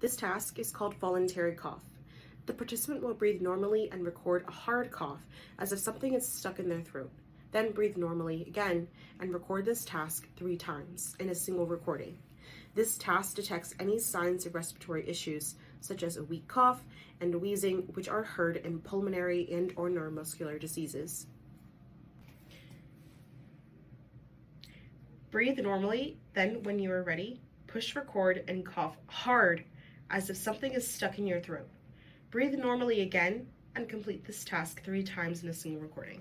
This task is called voluntary cough. The participant will breathe normally and record a hard cough as if something is stuck in their throat. Then breathe normally again and record this task 3 times in a single recording. This task detects any signs of respiratory issues, such as a weak cough and wheezing, which are heard in pulmonary and/or neuromuscular diseases. Breathe normally, then when you are ready, push record and cough hard as if something is stuck in your throat. Breathe normally again and complete this task 3 times in a single recording.